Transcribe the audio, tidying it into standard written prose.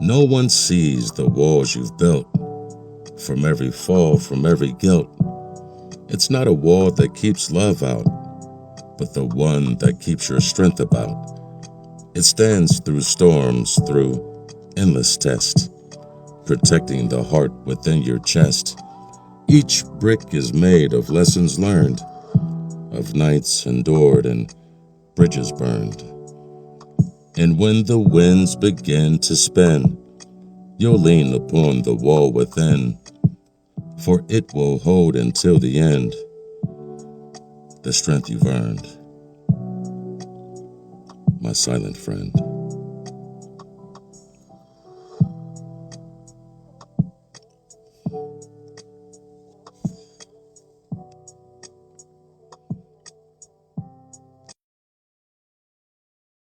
No one sees the walls you've built. From every fall, from every guilt. It's not a wall that keeps love out, but the one that keeps your strength about. It stands through storms, through endless tests, protecting the heart within your chest. Each brick is made of lessons learned, of nights endured and bridges burned. And when the winds begin to spin, you'll lean upon the wall within, for it will hold until the end the strength you've earned, my silent friend.